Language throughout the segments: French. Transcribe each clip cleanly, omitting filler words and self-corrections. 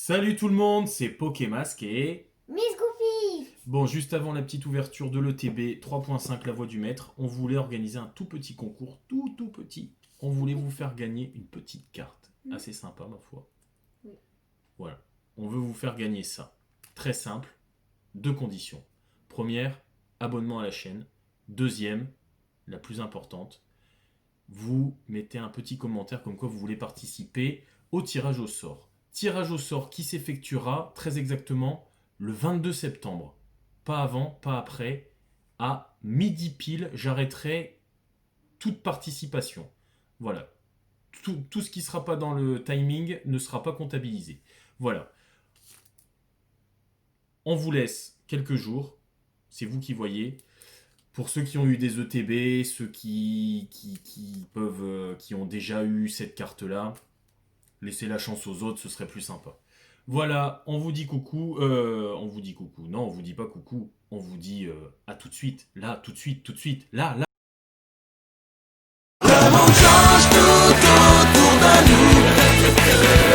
Salut tout le monde, c'est Pokémasque et... Miss Goofy. Bon, juste avant la petite ouverture de l'ETB 3.5 La Voix du Maître, on voulait organiser un tout petit concours, tout petit. On voulait vous faire gagner une petite carte, assez sympa ma foi. Oui. Voilà, on veut vous faire gagner ça. Très simple, deux conditions. Première, abonnement à la chaîne. Deuxième, la plus importante, vous mettez un petit commentaire comme quoi vous voulez participer au tirage au sort. Tirage au sort qui s'effectuera très exactement le 22 septembre. Pas avant, pas après. À midi pile, j'arrêterai toute participation. Voilà. Tout ce qui ne sera pas dans le timing ne sera pas comptabilisé. Voilà. On vous laisse quelques jours. C'est vous qui voyez. Pour ceux qui ont eu des ETB, ceux qui ont déjà eu cette carte-là, laissez la chance aux autres, ce serait plus sympa. Voilà, on vous dit coucou. On vous dit coucou. Non, on vous dit pas coucou. On vous dit à tout de suite. Là, tout de suite, tout de suite. Là, là. Le monde change tout autour de nous.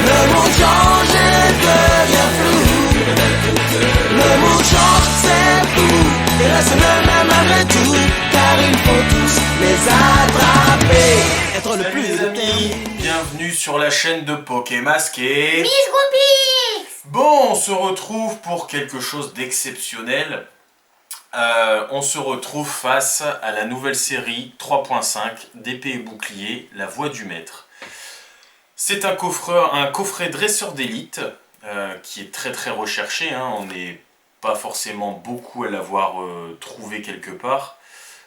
Le monde change et devient flou. Le monde change, c'est fou. Et reste le même malgré tout. Car il faut tous les attraper. Être le Salut plus les amis, bienvenue sur la chaîne de Pokémasque et... Miss Goofy. Bon, on se retrouve pour quelque chose d'exceptionnel. On se retrouve face à la nouvelle série 3.5 d'épée et bouclier, La Voix du Maître. C'est un coffret dresseur d'élite qui est très recherché. On n'est pas forcément beaucoup à l'avoir trouvé quelque part.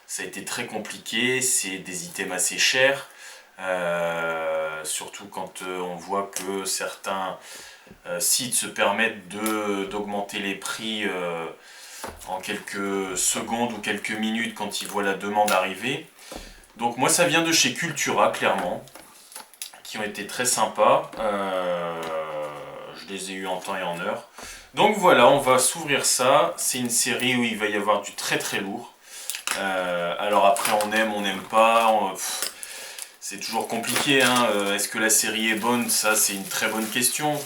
Ça a été très compliqué, c'est des items assez chers. Surtout quand on voit que certains sites se permettent d'augmenter les prix en quelques secondes ou quelques minutes quand ils voient la demande arriver. Donc moi ça vient de chez Cultura clairement, qui ont été très sympas. Je les ai eu en temps et en heure. Donc voilà, on va s'ouvrir ça. C'est une série où il va y avoir du très lourd. Alors après on aime, on n'aime pas. C'est toujours compliqué. Est-ce que la série est bonne? Ça c'est une très bonne question.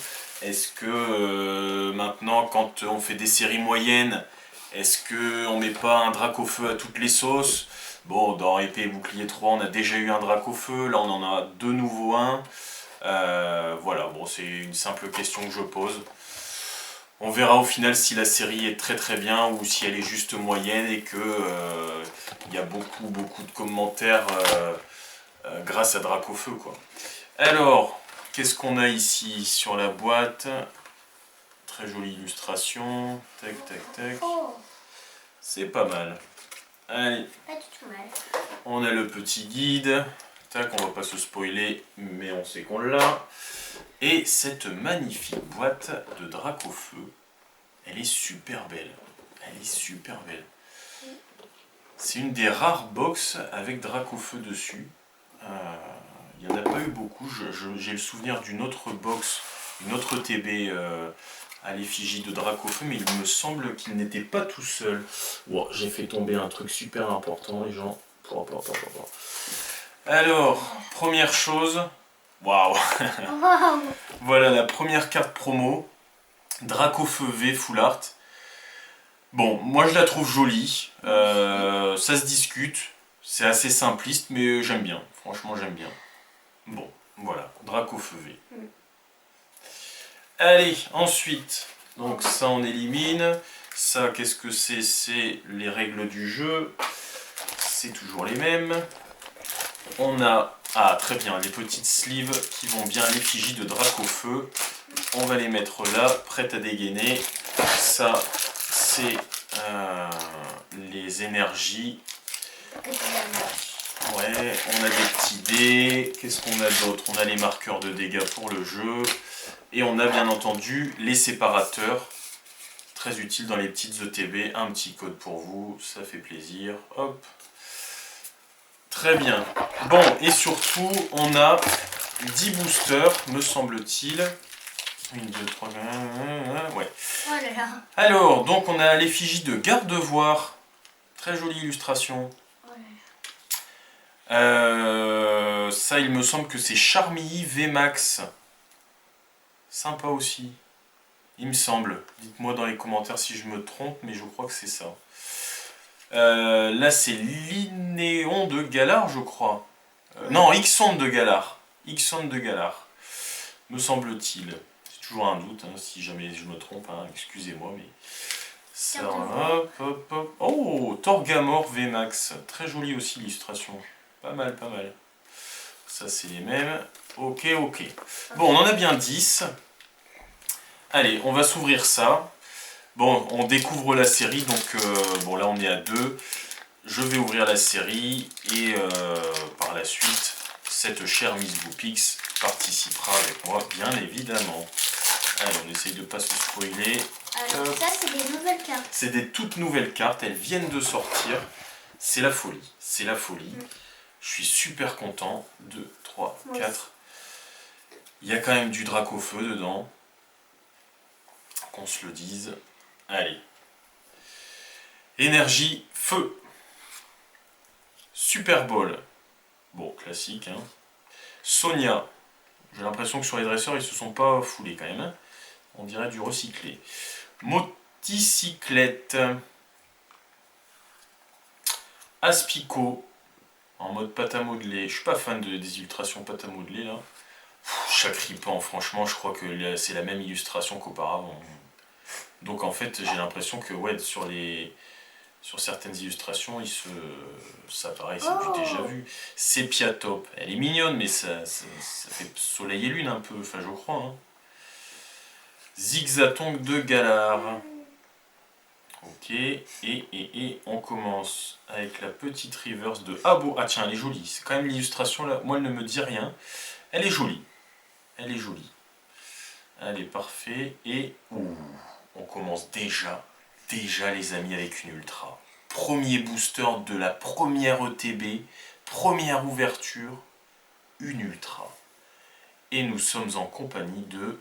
Est-ce que maintenant quand on fait des séries moyennes, est-ce qu'on met pas un Dracofeu à toutes les sauces? Bon, dans Épée et Bouclier 3, on a déjà eu un Dracofeu, là on en a de nouveau un. Voilà, bon, c'est une simple question que je pose. On verra au final si la série est très bien ou si elle est juste moyenne et que y a beaucoup de commentaires grâce à Dracofeu, quoi. Alors, qu'est-ce qu'on a ici sur la boîte? Très jolie illustration. Tac. Oh, C'est pas mal. Allez, pas du tout mal. on a le petit guide. Tac, on va pas se spoiler, mais on sait qu'on l'a. Et cette magnifique boîte de Dracofeu, elle est super belle. Elle est super belle. C'est une des rares box avec Dracofeu dessus. Il n'y en a pas eu beaucoup. J'ai le souvenir d'une autre box, une autre TB à l'effigie de Dracofeu, mais il me semble qu'il n'était pas tout seul. Wow, j'ai fait tomber un truc super important, les gens. Alors, première chose. Waouh! Wow. Voilà la première carte promo. Dracofeu V Full Art. Bon, moi je la trouve jolie. Ça se discute. C'est assez simpliste, mais j'aime bien. Franchement, j'aime bien. Bon, voilà, Dracofeu V. Allez, ensuite, donc ça on élimine. Ça, qu'est-ce que c'est? C'est les règles du jeu. C'est toujours les mêmes. On a, très bien, les petites sleeves qui vont bien à l'effigie de Dracofeu. On va les mettre là, prêtes à dégainer. Ça, c'est les énergies. Ouais, on a des petits dés. Qu'est-ce qu'on a d'autre? On a les marqueurs de dégâts pour le jeu. Et on a bien entendu les séparateurs. Très utile dans les petites ETB. Un petit code pour vous, ça fait plaisir. Hop. Très bien. Bon, et surtout, on a 10 boosters, me semble-t-il. 1, 2, 3, ouais. Oh là là. Alors, donc on a l'effigie de Gardevoir. Très jolie illustration. Oh là là. Ça, il me semble que c'est Charmilly VMAX. Sympa aussi. Il me semble. Dites-moi dans les commentaires si je me trompe, mais je crois que c'est ça. Là, c'est l'Inéon de Galar, je crois. Non, Ixon de Galar. Ixon de Galar, me semble-t-il. C'est toujours un doute, hein, si jamais je me trompe, hein, excusez-moi, mais... Ça, hop, hop, hop. Oh, Torgamor VMAX. Très jolie aussi l'illustration. Pas mal, pas mal. Ça, c'est les mêmes. Ok, ok. Bon, on en a bien 10. Allez, on va s'ouvrir ça. Bon, on découvre la série, donc bon, là on est à 2. Je vais ouvrir la série et par la suite, cette chère Miss Boopix participera avec moi, bien évidemment. Allez, on essaye de ne pas se spoiler. Alors, ça, c'est des nouvelles cartes. C'est des toutes nouvelles cartes, elles viennent de sortir. C'est la folie, c'est la folie. Je suis super content. 2, 3, 4. Il y a quand même du Dracofeu dedans. Qu'on se le dise. Allez. Énergie, feu. Super Bowl. Bon, classique. Hein. Sonia. J'ai l'impression que sur les dresseurs, ils se sont pas foulés quand même. Hein. On dirait du recyclé. Moticyclette. Aspico. En mode pâte à modeler. Je suis pas fan des illustrations pâte à modeler là. Chaque ripan, franchement, je crois que c'est la même illustration qu'auparavant. Donc en fait, j'ai l'impression que ouais, sur certaines illustrations, ça pareil, c'est du déjà vu. Sepia Top, elle est mignonne, mais ça fait soleil et lune un peu, enfin je crois. Hein. Zigzatongue de Galar. Ok, et on commence avec la petite reverse de... Ah bon, ah tiens, elle est jolie. C'est quand même l'illustration là, moi elle ne me dit rien. Elle est jolie. Elle est jolie. Allez, parfait. Et on commence déjà les amis avec une ultra. Premier booster de la première ETB, première ouverture, une ultra. Et nous sommes en compagnie de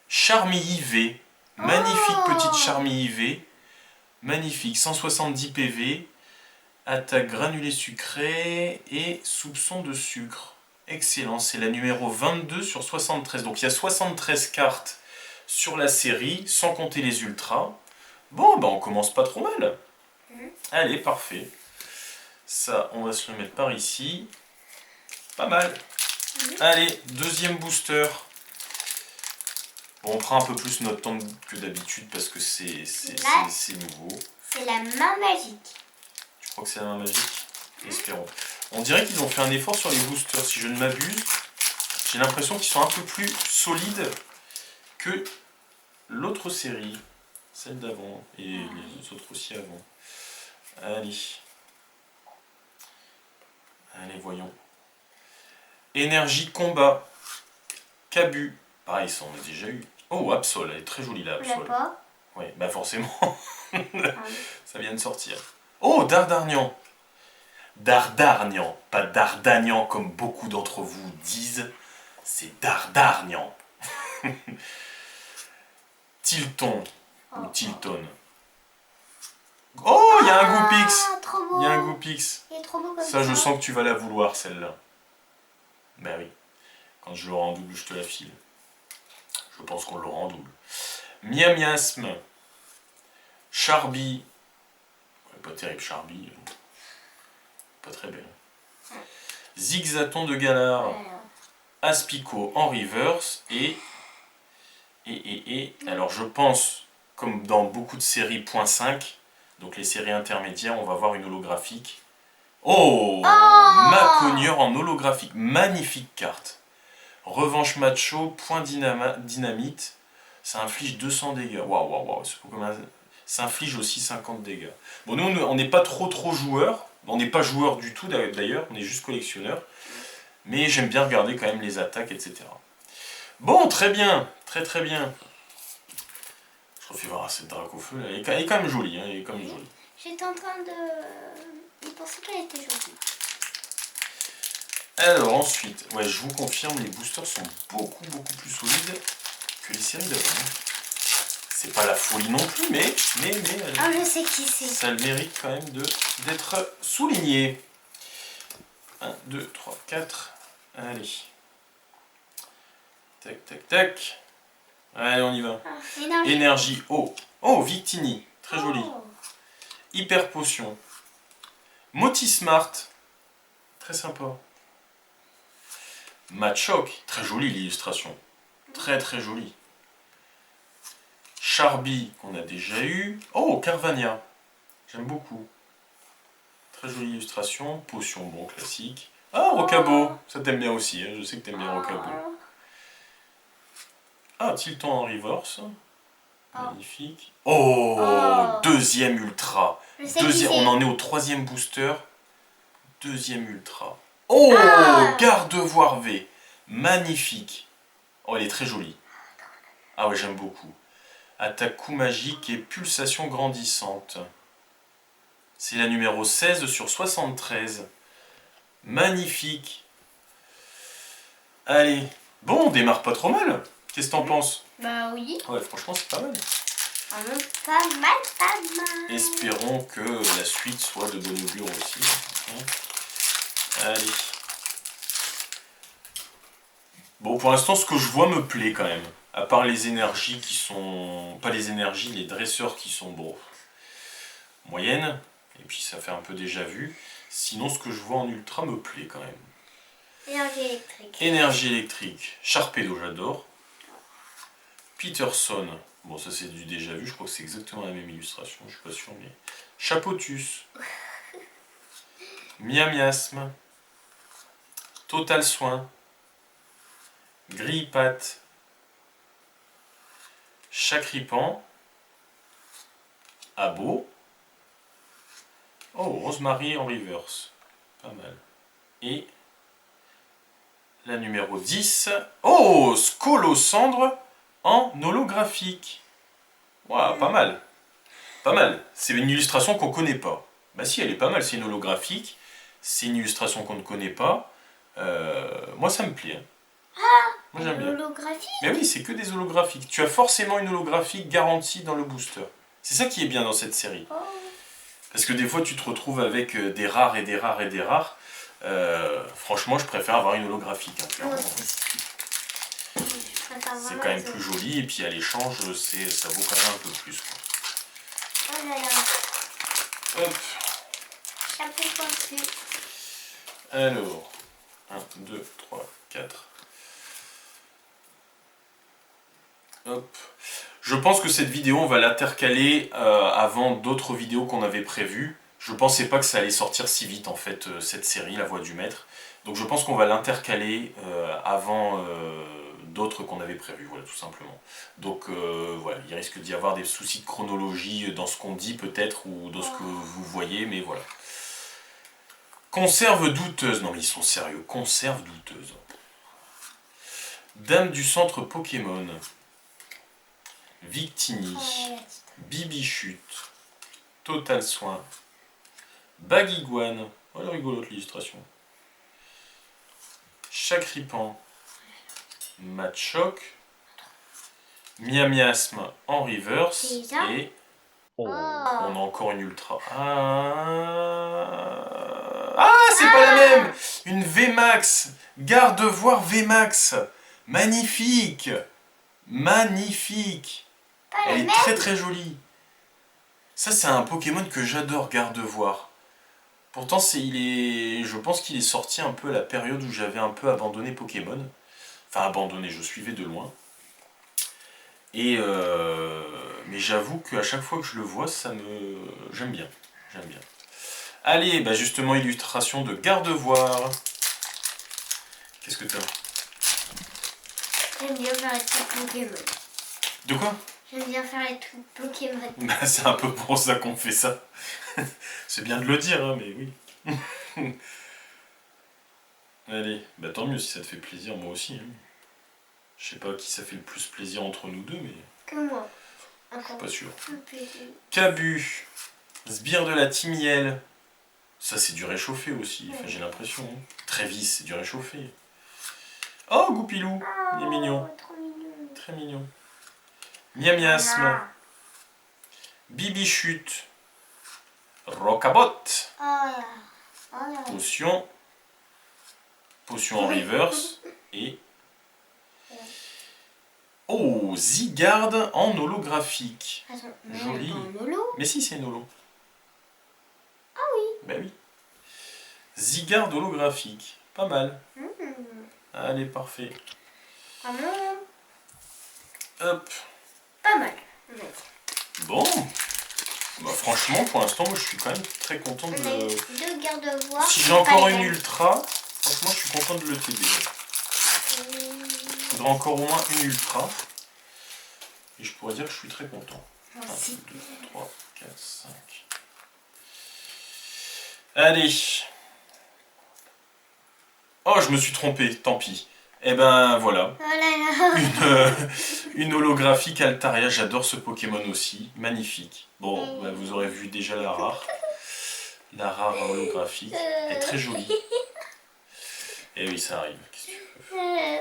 Charmille IV. Magnifique petite Charmille IV. Magnifique, 170 PV, attaque granulé sucré et soupçon de sucre. Excellent, c'est la numéro 22 sur 73. Donc il y a 73 cartes sur la série, sans compter les ultras. Bon, ben on commence pas trop mal. Allez, parfait. Ça, on va se le mettre par ici. Pas mal. Allez, deuxième booster. Bon, on prend un peu plus notre temps que d'habitude parce que c'est nouveau. C'est la main magique. Tu crois que c'est la main magique? Espérons. On dirait qu'ils ont fait un effort sur les boosters, si je ne m'abuse. J'ai l'impression qu'ils sont un peu plus solides que l'autre série. Celle d'avant et les autres aussi avant. Allez. Allez, voyons. Énergie combat. Cabu. Pareil, ça on a déjà eu. Oh, Absol, elle est très jolie là, Absol. Ouais, bah forcément. Ça vient de sortir. Oh, Dardarnian. Dardarnian, pas Dardagnan comme beaucoup d'entre vous disent. C'est Dardarnian. Tilton. Ou Tilton. Oh, il y a un Goopix. Il y a un Goopix. Il est trop beau comme ça. Je sens que tu vas la vouloir celle-là. Ben oui. Quand je l'aurai en double, je te la file. Je pense qu'on l'aura en double. Miamiasme. Charby. Pas terrible, Charby. Pas très belle. Zigzaton de Galar. Aspico en reverse. Et. Alors je pense, comme dans beaucoup de séries .5, donc les séries intermédiaires, on va voir une holographique. Oh, Maconieur en holographique. Magnifique carte. Revanche macho, point dynamite, ça inflige 200 dégâts. Waouh, ça inflige aussi 50 dégâts. Bon, nous, on n'est pas trop joueurs. On n'est pas joueur du tout d'ailleurs, on est juste collectionneur. Mais j'aime bien regarder quand même les attaques, etc. Bon, très bien, très bien. Je refais voir cette Dracofeu, elle est quand même jolie. Hein, elle est quand même jolie. J'étais en train de penser qu'elle était jolie. Alors ensuite, ouais, je vous confirme, les boosters sont beaucoup plus solides que les séries d'avant. C'est pas la folie non plus, mais je sais qui c'est. Ça le mérite quand même d'être souligné. 1, 2, 3, 4. Allez. Tac. Allez, on y va. Énergie. Énergie eau. Oh, Victini. Très joli. Oh. Hyper potion. Motismart. Très sympa. Machoc. Très jolie l'illustration. Très très jolie. Charby qu'on a déjà eu. Oh, Carvania. J'aime beaucoup. Très jolie illustration. Potion, bon, classique. Ah, Rocabo. Ça t'aime bien aussi. Hein. Je sais que t'aimes bien Rocabo. Ah, Tilton en reverse. Magnifique. Oh, Oh. deuxième ultra. Je sais qui c'est. On en est au troisième booster. Deuxième ultra. Oh, Gardevoir V. Magnifique. Oh, elle est très jolie. Ah ouais, j'aime beaucoup. Attaque coup magique et pulsation grandissante. C'est la numéro 16 sur 73. Magnifique. Allez. Bon, on démarre pas trop mal. Qu'est-ce que t'en penses? Bah oui. Ouais, franchement, c'est pas mal. Pas mal, pas mal. Espérons que la suite soit de bonne augure aussi. Allez. Bon, pour l'instant, ce que je vois me plaît quand même. À part les énergies qui sont... Pas les énergies, les dresseurs qui sont, bon, moyennes. Et puis ça fait un peu déjà vu. Sinon, ce que je vois en ultra me plaît quand même. Énergie électrique. Énergie électrique. Sharpedo, j'adore. Peterson. Bon, ça c'est du déjà vu. Je crois que c'est exactement la même illustration. Je suis pas sûr, mais... Chapotus. Miamiasme. Total Soin. Grille-Patte. Chacripan. Abo. Oh, Rosemary en reverse. Pas mal. Et la numéro 10. Oh, Scolocendre en holographique. Waouh, pas mal. Pas mal. C'est une illustration qu'on connaît pas. Bah si, elle est pas mal. C'est une holographique. C'est une illustration qu'on ne connaît pas. Moi, ça me plaît. Moi, j'aime bien. Holographique. Mais oui, c'est que des holographiques. Tu as forcément une holographique garantie dans le booster. C'est ça qui est bien dans cette série. Oh. Parce que des fois, tu te retrouves avec des rares et des rares et des rares. Franchement, je préfère avoir une holographique. Hein, clairement. C'est quand même plus joli. Et puis à l'échange, ça vaut quand même un peu plus. Quoi. Oh là là. Hop. Chapeau pointu. Alors, 1, 2, 3, 4. Hop. Je pense que cette vidéo, on va l'intercaler avant d'autres vidéos qu'on avait prévues. Je pensais pas que ça allait sortir si vite, en fait, cette série, La Voix du Maître. Donc je pense qu'on va l'intercaler avant d'autres qu'on avait prévues, voilà, tout simplement. Donc voilà, il risque d'y avoir des soucis de chronologie dans ce qu'on dit, peut-être, ou dans ce que vous voyez, mais voilà. Conserve douteuse. Non mais ils sont sérieux. Conserve douteuse. Dame du centre Pokémon. Victini. Bibichute. Total Soin. Bagiguane. Oh, elle est rigolote l'illustration. Chacripan. Machoc. Miamiasme en reverse. Et... Oh, on a encore une ultra. Ah, c'est pas la même. Une VMAX. Gardevoir VMAX. Magnifique. Magnifique. Elle est très très jolie. Ça, c'est un Pokémon que j'adore, Gardevoir. Pourtant, je pense qu'il est sorti un peu à la période où j'avais un peu abandonné Pokémon. Enfin, abandonné, je suivais de loin. Et mais j'avoue qu'à chaque fois que je le vois, j'aime bien. J'aime bien. Allez, bah justement, illustration de Gardevoir. Qu'est-ce que t'as? J'aime bien faire les trucs Pokémon. De quoi? J'aime bien faire les trucs Pokémon. Bah, c'est un peu pour ça qu'on fait ça. C'est bien de le dire, hein, mais oui. Allez, bah tant mieux si ça te fait plaisir, moi aussi. Hein. Je sais pas qui ça fait le plus plaisir entre nous deux, mais... Que moi. Je suis pas sûr. Plaisir. Cabu. Sbire de la Timiel. Ça, c'est du réchauffé aussi, enfin, j'ai l'impression. Hein. Trévis, c'est du réchauffé. Oh, Goupilou, il est mignon. Trop mignon. Très mignon. Miamiasme. Bibichute. Rocabot. Potion. Potion en reverse. Et Oh, Zygarde en holographique. Attends, mais Joli. en holo. Mais si, c'est une holo. Ah oui. Ben oui. Zygarde holographique. Pas mal. Allez, parfait. Vraiment Hop. pas mal. Ouais. Bon. Bah, franchement, pour l'instant, moi, je suis quand même très content de On a le... deux garde-voix. Si j'ai encore une ultra, franchement, je suis content de le TB. Il faudra encore au moins une ultra. Et je pourrais dire que je suis très content. 1, 2, 3, 4, 5. Allez. Oh, je me suis trompé, tant pis. Eh ben voilà, Oh là là. une holographique Altaria, j'adore ce Pokémon aussi, magnifique. Bon, bah, vous aurez vu déjà la rare. La rare holographique est très jolie. Et oui, ça arrive. Qu'est-ce que tu veux?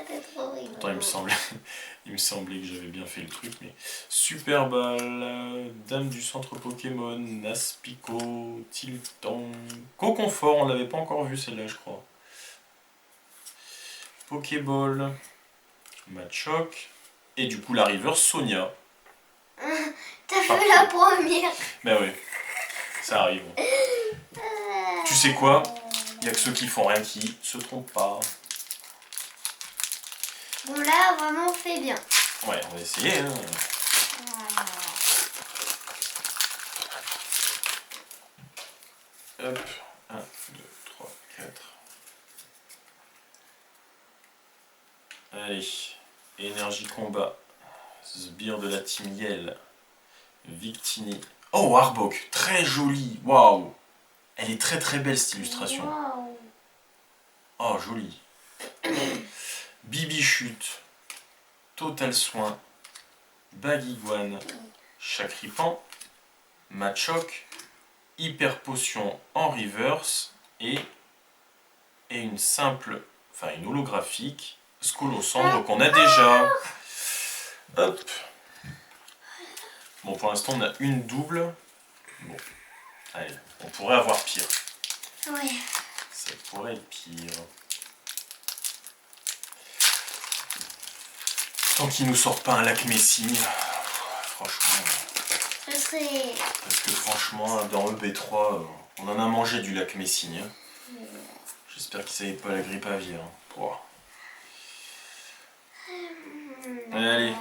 C'est trop rigolo. Pourtant, il me semblait que j'avais bien fait le truc, mais super balle, Dame du centre Pokémon, Naspico, Tilton, Coconfort, on l'avait pas encore vu celle-là, je crois. Pokéball, Machoke, et du coup la River Sonia. T'as fait la première. Ben ouais, ça arrive. Tu sais quoi? Il y a que ceux qui font rien qui se trompent pas. Bon là, vraiment, on fait bien. Ouais, on va essayer. Hein. Hop, 1, 2, 3, 4. Allez, énergie combat. Sbire de la team Yell. Victini. Oh, Arbok, très jolie. Waouh. Elle est très très belle cette illustration. Wow. Oh, jolie. Bibichute. Total Soin. Baguiguane. Chakripan. Machoke. Hyper Potion en reverse. Et une simple, enfin une holographique. Scolocendre qu'on a déjà. Hop. Bon, pour l'instant, on a une double. Bon, allez, on pourrait avoir pire. Ouais. Ça pourrait être pire. Tant qu'il nous sort pas un lac Messi, franchement. Ce serait... Parce que franchement, dans EB3, on en a mangé du lac Messi. Hein. J'espère qu'il savait pas la grippe aviaire. Hein. Allez.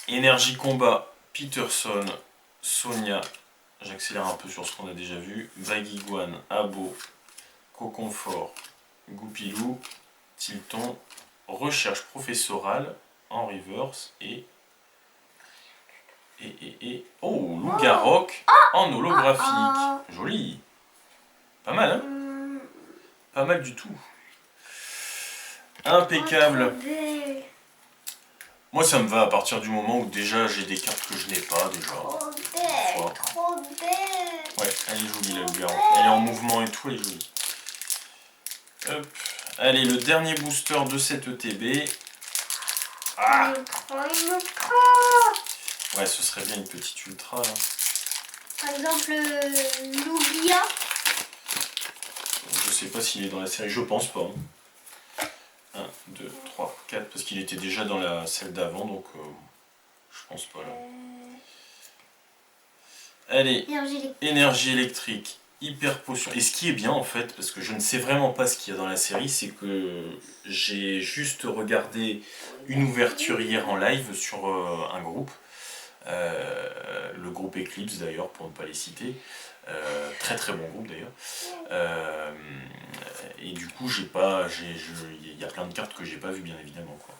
Énergie combat, Peterson, Sonia. J'accélère un peu sur ce qu'on a déjà vu. Baguiguane, Abo, Coconfort, Goupilou, Tilton, Recherche professorale en reverse et oh, Lougarok en holographique. Joli. Pas mal, hein? Pas mal du tout. Impeccable. Moi, ça me va à partir du moment où déjà j'ai des cartes que je n'ai pas déjà. Trop belle, trop belle. Ouais, elle est jolie la Lougarok. Elle est en mouvement et tout, elle est jolie. Hop. Allez, le dernier booster de cette ETB. Ah. Ouais, ce serait bien une petite ultra. Là. Par exemple, l'Oublia. Je sais pas s'il est dans la série, je pense pas. 1, 2, 3, 4, parce qu'il était déjà dans la celle d'avant, donc je pense pas là. Allez, énergie électrique, hyper potion. Et ce qui est bien en fait, parce que je ne sais vraiment pas ce qu'il y a dans la série, c'est que j'ai juste regardé une ouverture hier en live sur un groupe. Le groupe Eclipse d'ailleurs, pour ne pas les citer. Très très bon groupe d'ailleurs. Et du coup, il y a plein de cartes que j'ai pas vues bien évidemment. Quoi.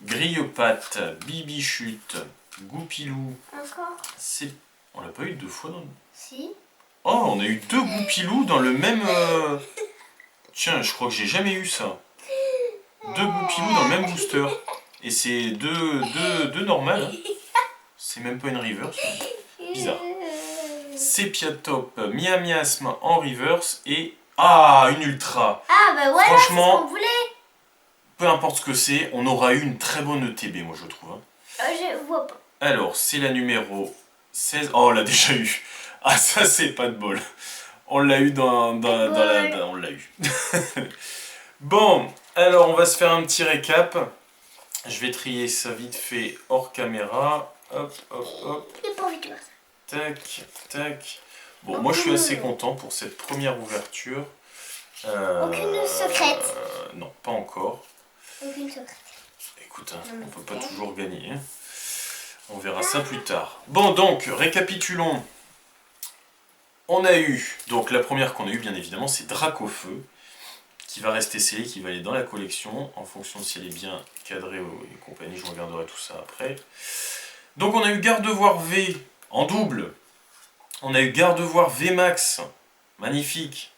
Grille-patte, Bibichute, Goupilou. Encore? On l'a pas eu 2 fois dans le... Si. Oh, on a eu 2 Goupilou dans le même... Tiens, je crois que j'ai jamais eu ça. 2 Goupilou dans le même booster. Et c'est deux normales. Hein. C'est même pas une reverse. Bizarre. Sépiatop, Miamiasme en reverse et... Ah, une ultra. Ah bah voilà, franchement, c'est ce qu'on voulait. Peu importe ce que c'est, on aura eu une très bonne ETB, moi je trouve. Hein. Je vois pas. Alors, c'est la numéro 16. Oh, on l'a déjà eu. Ah, ça c'est pas de bol. On l'a eu dans on l'a eu. Bon, alors on va se faire un petit récap. Je vais trier ça vite fait hors caméra. Hop, hop, hop. J'ai pas envie de voir ça. Tac, tac. Bon, moi je suis assez content pour cette première ouverture. Aucune secrète. Non, pas encore. Aucune secrète. Écoute, hein, on peut pas toujours gagner. Hein. On verra ça plus tard. Bon, donc, récapitulons. On a eu, donc la première qu'on a eue, bien évidemment, c'est Dracofeu, qui va rester scellé, qui va aller dans la collection, en fonction de si elle est bien cadrée et compagnie. Je regarderai tout ça après. Donc, on a eu Gardevoir V en double. On a eu Gardevoir VMAX, magnifique.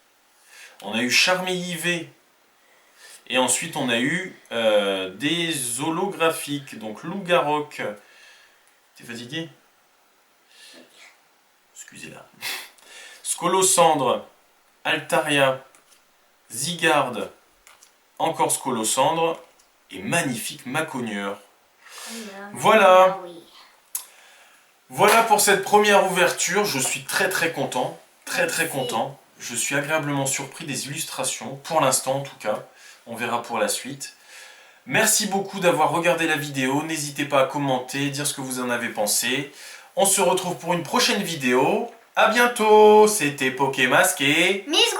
On a eu Charmilly V. Et ensuite, on a eu des holographiques. Donc, Lougarok. T'es fatigué? Excusez-la. Scolosandre, Altaria, Zygarde, encore Scolosandre et magnifique Maconieur. Voilà. Voilà pour cette première ouverture. Je suis très très content. Très content. Je suis agréablement surpris des illustrations. Pour l'instant en tout cas. On verra pour la suite. Merci beaucoup d'avoir regardé la vidéo. N'hésitez pas à commenter, dire ce que vous en avez pensé. On se retrouve pour une prochaine vidéo. A bientôt. C'était Pokémasque et... Miss